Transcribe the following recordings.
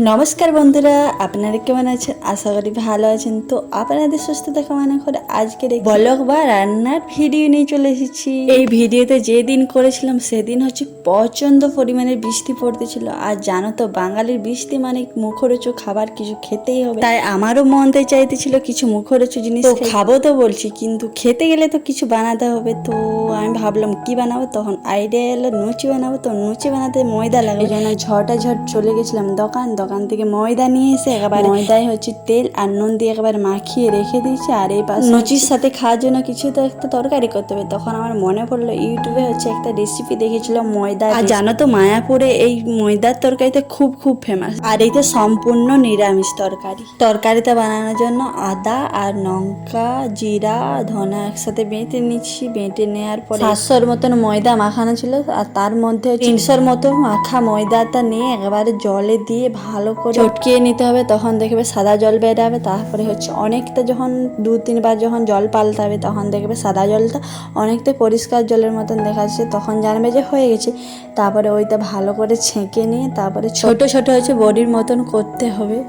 নমস্কার বন্ধুরা, আপনারা কেমন আছেন? আশা করি ভালো আছেন। তো আপনাদের সুস্থতা কামনা করে আজকের এই ব্লগ বা রান্নার ভিডিও নিয়ে চলে এসেছি। এই ভিডিওতে যেদিন করেছিলাম সেদিন হচ্ছে প্রচন্ড পরিমাণে বৃষ্টি পড়তেছিল। আর জানো তো বাঙালির বৃষ্টি মানে মুখরোচক খাবার কিছু খেতেই হবে, তাই আমারও মনতে চাইতেছিল কিছু মুখরোচক জিনিস খাবো। তো বলছি কিন্তু খেতে গেলে তো কিছু বানাতে হবে। তো আমি ভাবলাম কি বানাবো, তখন আইডিয়া এলো লুচি বানাবো। তো লুচি বানাতে ময়দা লাগে, এই জন্য ঝটাঝট চলে গেছিলাম দোকান থেকে ময়দা নিয়ে এসে একেবারে ময়দায় হচ্ছে তেল আর নুন দিয়ে একেবারে মাখিয়ে রেখে দিয়েছি। আর এই পাশে লুচির সাথে খাওয়ার জন্য কিছু তো একটা তরকারি করতে হবে। তখন আমার মনে পড়লো ইউটিউবে হচ্ছে একটা রেসিপি দেখেছিলাম ময়দা। আর জানো তো মায়াপুরে এই ময়দার তরকারিতে খুব ফেমাস। আর এইটা সম্পূর্ণ নিরামিষ তরকারিটা বানানোর জন্য আদা আর লঙ্কা জিরা ধনা একসাথে বেটে নিচ্ছি। বেটে নেওয়ার পরে 700-র মতন ময়দা মাখানো ছিল, আর তার মধ্যে 300-র মতো মাখা ময়দাটা নিয়ে একেবারে জলে দিয়ে ভালো করে চটকিয়ে নিতে হবে। তখন দেখবে সাদা জল বেরাবে। তারপরে হচ্ছে অনেকটা যখন 2-3 বার যখন জল পাল্টাবে তখন দেখবে সাদা জলটা অনেকটা পরিষ্কার জলের মতন দেখাচ্ছে। তখন জানবে যে হয়ে গেছে। তারপরে ওইটা ভালো করে ছেঁকে নিয়ে তারপরে ছোট ছোট হচ্ছে বড়ির মতন করতে হবে।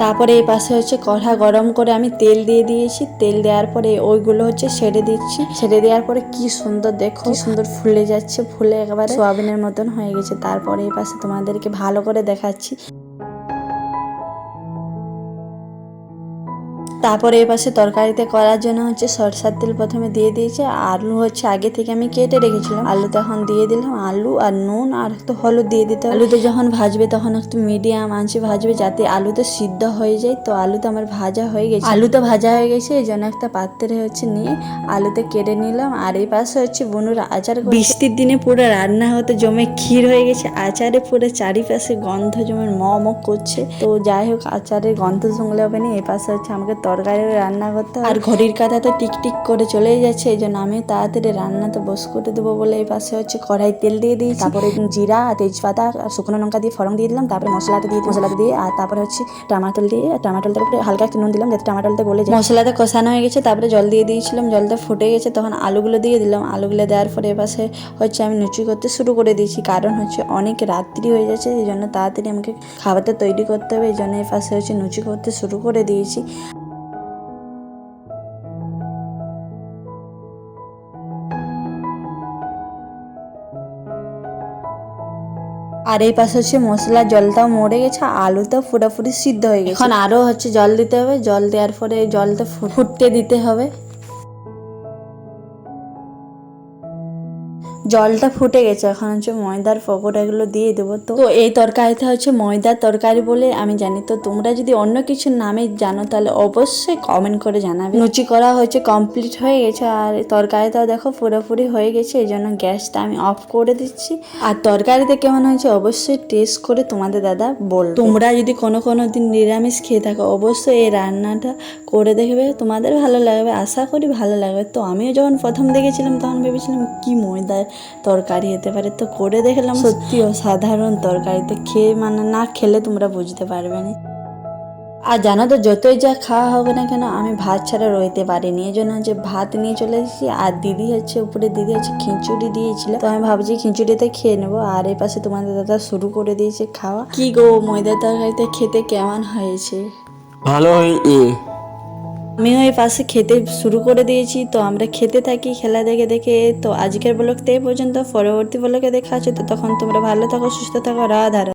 তারপরে এই পাশে হচ্ছে কড়া গরম করে আমি তেল দিয়ে দিয়েছি। তেল দেওয়ার পরে ওইগুলো হচ্ছে ছেড়ে দিচ্ছি। ছেড়ে দেওয়ার পরে কি সুন্দর দেখো, কি সুন্দর ফুলে যাচ্ছে। ফুলে একেবারে সোয়াবিনের মতন হয়ে গেছে। তারপরে এই পাশে তোমাদেরকে ভালো করে দেখাচ্ছি। তারপরে এই পাশে তরকারিতে করার জন্য হচ্ছে সরষার তেল প্রথমে দিয়ে দিয়েছি। আলু হচ্ছে আগে থেকে আমি কেটে রেখেছিলাম, আলুতে এখন দিয়ে দিলাম। আলু আর নুন আর একটু হলুদ দিয়ে দিতে হবে। আলুতে যখন ভাজবে তখন একটু মিডিয়াম আঁচে ভাজবে যাতে আলুতে সিদ্ধ হয়ে যায়। তো আলুতে আমার ভাজা হয়ে গেছে, আলুটা ভাজা হয়ে গেছে। এই জন্য একটা পাত্রে হচ্ছে নিয়ে আলুতে কেটে নিলাম। আর এই পাশে হচ্ছে বনুর আচার। বৃষ্টির দিনে পুরো রান্না হতে জমে ক্ষীর হয়ে গেছে। আচারে পুরো চারিপাশে গন্ধ জমে ম করছে। তো যাই হোক, আচারের গন্ধ শুনলে হবে না। এই পাশে হচ্ছে আমাকে তরকারি রান্না করতে হয়। আর ঘড়ির কাঁটা তো টিক করে চলেই যাচ্ছে। এই জন্য আমি তাড়াতাড়ি রান্নাতে বস করে দেবো বলে এই পাশে হচ্ছে কড়াই তেল দিয়ে দিয়েছি। তারপরে জিরা তেজপাতা আর শুকনো লঙ্কা দিয়ে ফোড়ন দিয়ে দিলাম। তারপরে মশলাটা দিয়ে আর তারপরে হচ্ছে টমাটোল দিয়ে টমাটোলটার উপরে হালকা একটু নুন দিলাম যাতে টমাটোলটা গলে যায়। মশলাটা কষানো হয়ে গেছে। তারপরে জল দিয়ে দিয়েছিলাম, জলটা ফুটে গেছে। তখন আলুগুলো দিয়ে দিলাম। আলুগুলো দেওয়ার পরে এপাশে হচ্ছে আমি লুচি করতে শুরু করে দিয়েছি। কারণ হচ্ছে অনেক রাত্রি হয়ে যাচ্ছে, এই জন্য তাড়াতাড়ি আমাকে খাবারটা তৈরি করতে হবে। এই জন্য এপাশে হচ্ছে লুচি করতে শুরু করে দিয়েছি। আর এই পাশে হচ্ছে মশলার জলটাও মরে গেছে, আলুটাও পুরোপুরি সিদ্ধ হয়ে গেছে। এখন আরও হচ্ছে জল দিতে হবে। জল দেওয়ার পরে জলটা ফুটতে দিতে হবে। জলটা ফুটে গেছে, এখন হচ্ছে ময়দার পকোড়াগুলো দিয়ে দেবো। তো এই তরকারিটা হচ্ছে ময়দার তরকারি বলে আমি জানি। তো তোমরা যদি অন্য কিছু নামে জানো তাহলে অবশ্যই কমেন্ট করে জানাবে। লুচি করা হচ্ছে কমপ্লিট হয়ে গেছে। আর তরকারিটাও দেখো পুরোপুরি হয়ে গেছে। এই জন্য গ্যাসটা আমি অফ করে দিচ্ছি। আর তরকারিতে কেমন হয়েছে অবশ্যই টেস্ট করে তোমাদের দাদা বলবে। তোমরা যদি কোনো দিন নিরামিষ খেয়ে থাকো অবশ্যই এই রান্নাটা করে দেখবে, তোমাদের ভালো লাগবে। আশা করি ভালো লাগবে। তো আমিও যখন প্রথম দেখেছিলাম তখন ভেবেছিলাম কি ময়দার তরকারি হতে পারে। তো করে দেখলাম সত্যি অসাধারণ তরকারি। তো খেয়ে মানে না খেলে তোমরা বুঝতে পারবে না। আর জানো তো যতই যা খাওয়া হবে না কেন আমি ভাত ছাড়া রইতে পারিনি। এই জন্য হচ্ছে ভাত নিয়ে চলে এসেছি। আর দিদি হচ্ছে খিচুড়ি দিয়েছিল। তো আমি ভাবছি খিচুড়িতে খেয়ে নেবো। আর এই পাশে তোমাদের দাদা শুরু করে দিয়েছে খাওয়া। কি গো, ময়দার তরকারিতে খেতে কেমন হয়েছে? ভালো হয়েছে। আমিও এই পাশে খেতে শুরু করে দিয়েছি। তো আমরা খেতে থাকি খেলা দেখে দেখে। তো আজকের ব্লগটা এই পর্যন্ত, পরবর্তী ব্লগে দেখা আছে। তো তখন তোমরা ভালো থাকো, সুস্থ থাকো, রাধা রাধা।